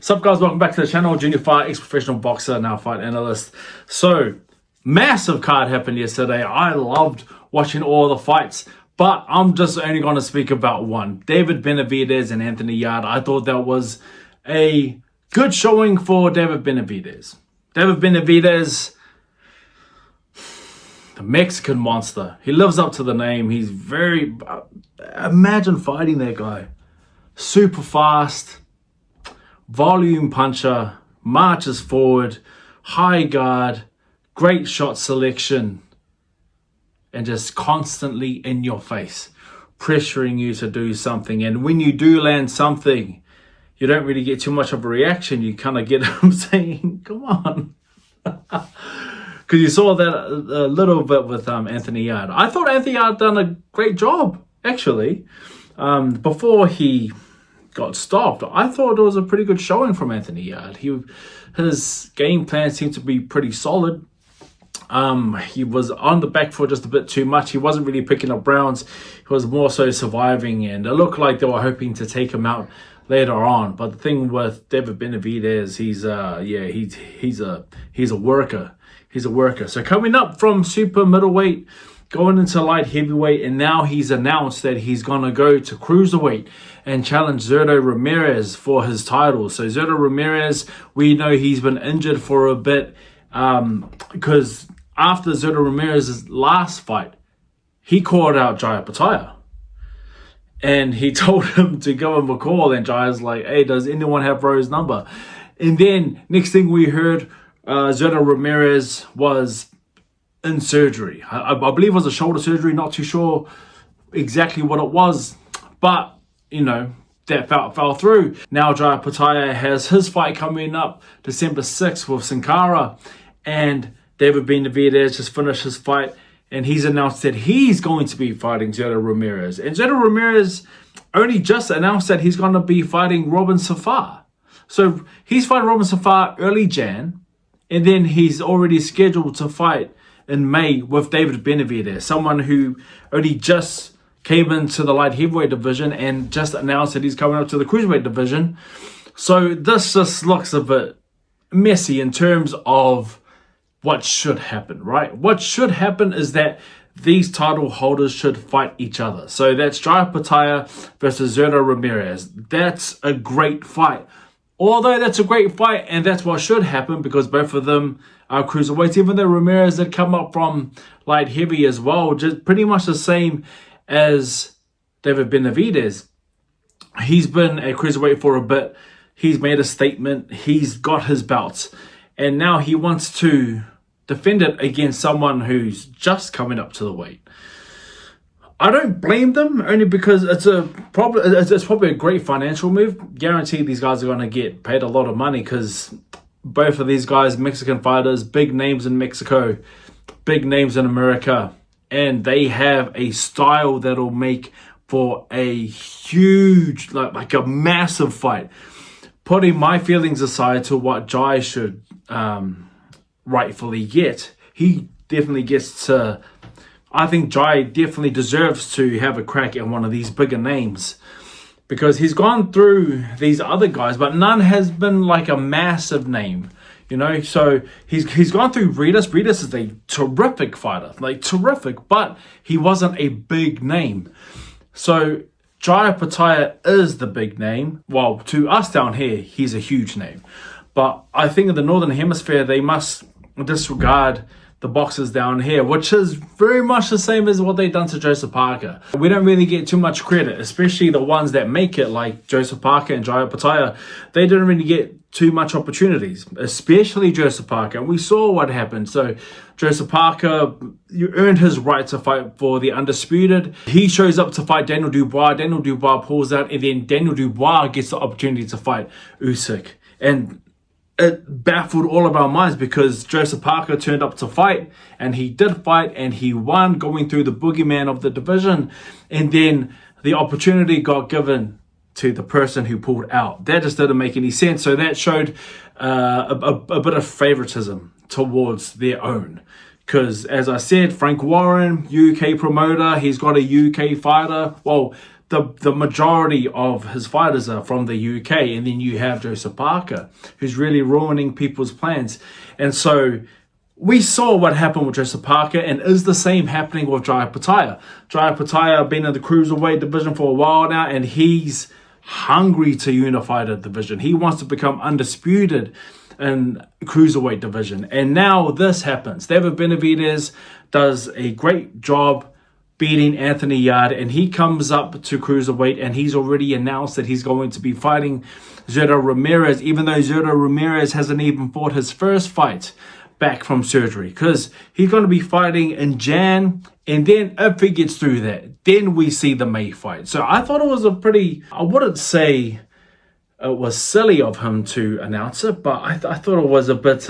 Sup guys, welcome back to the channel. Junior fight, ex-professional boxer, now fight analyst. So, massive card happened yesterday. I loved watching all the fights, but I'm just only going to speak about one. David Benavidez and Anthony Yarde. I thought that was a good showing for David Benavidez. David Benavidez, the Mexican monster. He lives up to the name. He's very... imagine fighting that guy. Super fast. Volume puncher, marches forward, high guard, great shot selection, and just constantly in your face, pressuring you to do something. And when you do land something, you don't really get too much of a reaction. You kind of get him saying, come on. Because you saw that a little bit with Anthony Yarde. I thought Anthony Yarde done a great job, actually. Before he got stopped, I thought it was a pretty good showing from Anthony Yarde. His game plan seemed to be pretty solid. He was on the back foot just a bit too much. He wasn't really picking up rounds. He was more so surviving, and it looked like they were hoping to take him out later on. But the thing with David Benavidez, he's a worker. He's a worker. So coming up from super middleweight, going into light heavyweight, and now he's announced that he's going to go to Cruiserweight and challenge Zurdo Ramirez for his title. So Zurdo Ramirez, we know he's been injured for a bit because after Zurdo Ramirez's last fight, he called out Jai Opetaia. And he told him to give him a call, and Jai's like, hey, does anyone have Ro's number? And then next thing we heard, Zurdo Ramirez was in surgery. I believe it was a shoulder surgery, not too sure exactly what it was, but you know, that fell through. Now Jai Opetaia has his fight coming up December 6th with Sin Cara, and David Benavidez just finished his fight, and he's announced that he's going to be fighting Zurdo Ramirez. And Zurdo Ramirez only just announced that he's going to be fighting Robin Safar. So he's fighting Robin Safar early Jan, and then he's already scheduled to fight in May with David Benavidez, someone who only just came into the light heavyweight division and just announced that he's coming up to the cruiserweight division. So this just looks a bit messy in terms of what should happen, right? What should happen is that these title holders should fight each other. So that's Jai Opetaia versus Zurdo Ramirez. That's a great fight. Although that's a great fight, and that's what should happen because both of them are cruiserweights, even though Ramirez did come up from light heavy as well, just pretty much the same as David Benavidez. He's been a cruiserweight for a bit. He's made a statement. He's got his belts. And now he wants to defend it against someone who's just coming up to the weight. I don't blame them, only because it's probably a great financial move. Guaranteed these guys are going to get paid a lot of money because both of these guys, Mexican fighters, big names in Mexico, big names in America, and they have a style that'll make for a huge, like a massive fight. Putting my feelings aside to what Jai should rightfully get, he definitely gets to... I think Jai definitely deserves to have a crack at one of these bigger names because he's gone through these other guys, but none has been like a massive name, you know. So he's gone through Breedis. Breedis is a terrific fighter, like terrific, but he wasn't a big name. So Jai Opetaia is the big name. Well, to us down here, he's a huge name. But I think in the Northern Hemisphere, they must disregard the boxers down here, which is very much the same as what they've done to Joseph Parker. We don't really get too much credit, especially the ones that make it, like Joseph Parker and Jai Opetaia. They didn't really get too much opportunities, especially Joseph Parker. And we saw what happened. So Joseph Parker, you earned his right to fight for the Undisputed. He shows up to fight Daniel Dubois. Daniel Dubois pulls out, and then Daniel Dubois gets the opportunity to fight Usyk. And it baffled all of our minds because Joseph Parker turned up to fight, and he did fight, and he won, going through the boogeyman of the division. And then the opportunity got given to the person who pulled out. That just didn't make any sense. So that showed a bit of favoritism towards their own. Because as I said, Frank Warren, UK promoter, he's got a UK fighter. Well, the majority of his fighters are from the UK, and then you have Joseph Parker, who's really ruining people's plans. And so we saw what happened with Joseph Parker, and is the same happening with Jai Opetaia. Jai Opetaia been in the Cruiserweight division for a while now, and he's hungry to unify the division. He wants to become undisputed in Cruiserweight division. And now this happens. David Benavidez does a great job beating Anthony Yard, and he comes up to Cruiserweight, and he's already announced that he's going to be fighting Zurdo Ramirez, even though Zurdo Ramirez hasn't even fought his first fight back from surgery, because he's going to be fighting in Jan, and then if he gets through that, then we see the May fight. So I thought it was a pretty, I wouldn't say it was silly of him to announce it, but I thought it was a bit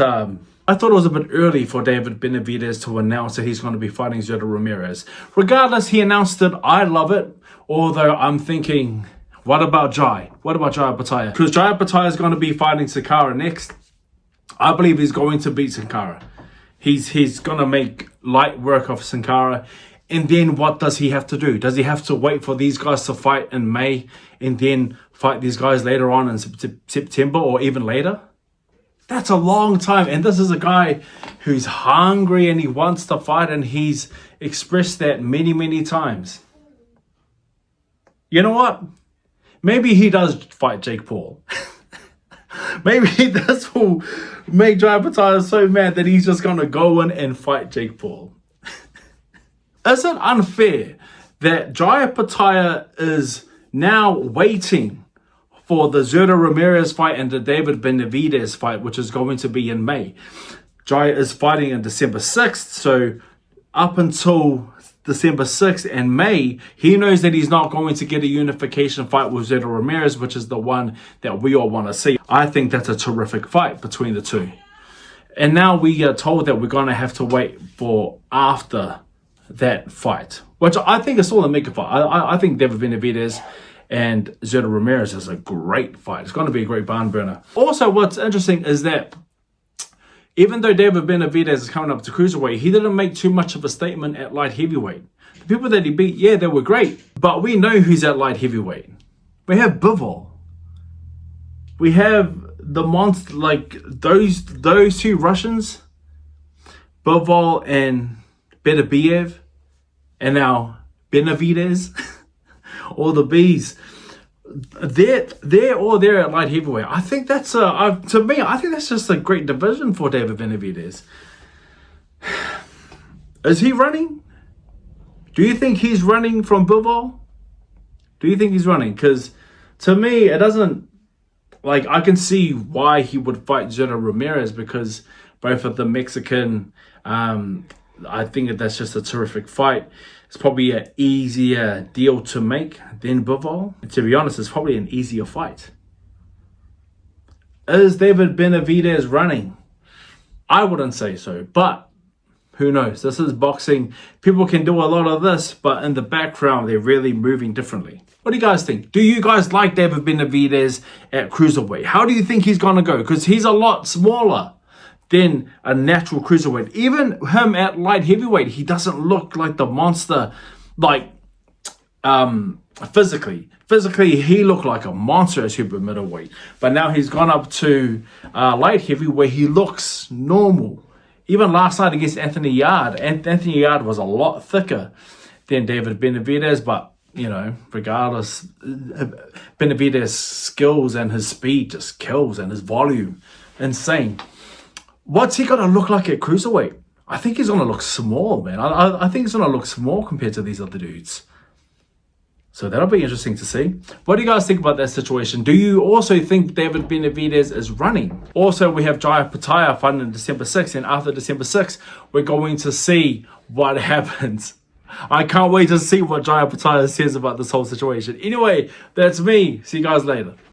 early for David Benavidez to announce that he's going to be fighting Zurdo Ramirez. Regardless, he announced it. I love it, although I'm thinking, what about Jai? What about Jai Opetaia? Because Jai Opetaia is going to be fighting Sakara next. I believe he's going to beat Sankara. He's going to make light work of Sankara. And then what does he have to do? Does he have to wait for these guys to fight in May and then fight these guys later on in September or even later? That's a long time. And this is a guy who's hungry and he wants to fight, and he's expressed that many, many times. You know what? Maybe he does fight Jake Paul. Maybe this will make Jai Opetaia so mad that he's just going to go in and fight Jake Paul. Is it unfair that Jai Opetaia is now waiting for the Zurdo Ramirez fight and the David Benavidez fight, which is going to be in May? Jai is fighting on December 6th, so up until December 6th and May, he knows that he's not going to get a unification fight with Zurdo Ramirez, which is the one that we all want to see. I think that's a terrific fight between the two. And now we are told that we're going to have to wait for after that fight, which I think is still a mega fight. I think David Benavidez and Zurdo Ramirez is a great fight. It's going to be a great barn burner. Also, what's interesting is that even though David Benavidez is coming up to Cruiserweight, he didn't make too much of a statement at light heavyweight. The people that he beat, yeah, they were great, but we know who's at light heavyweight. We have Bivol. We have the monster, like those two Russians, Bivol and Benavidez, and now Benavidez, all the Bs. They're all there at light heavyweight. I think that's to me, I think that's just a great division for David Benavidez. Is he running? Do you think he's running from Bivol? Do you think he's running? Because to me, it doesn't, like, I can see why he would fight Zurdo Ramirez, because both of the Mexican, I think that's just a terrific fight. It's probably an easier deal to make than Bivol. And to be honest, it's probably an easier fight. Is David Benavidez running? I wouldn't say so, but who knows? This is boxing. People can do a lot of this, but in the background, they're really moving differently. What do you guys think? Do you guys like David Benavidez at Cruiserweight? How do you think he's going to go? Because he's a lot smaller than a natural Cruiserweight. Even him at light heavyweight, he doesn't look like the monster, like physically. Physically, he looked like a monster at super middleweight. But now he's gone up to light heavy, where he looks normal. Even last night against Anthony Yard, Anthony Yard was a lot thicker than David Benavidez, but you know, regardless, Benavidez's skills and his speed just kills, and his volume, insane. What's he going to look like at Cruiserweight? I think he's going to look small, man. I think he's going to look small compared to these other dudes. So that'll be interesting to see. What do you guys think about that situation? Do you also think David Benavidez is running? Also, we have Jai Opetaia fighting on December 6th. And after December 6th, we're going to see what happens. I can't wait to see what Jai Opetaia says about this whole situation. Anyway, that's me. See you guys later.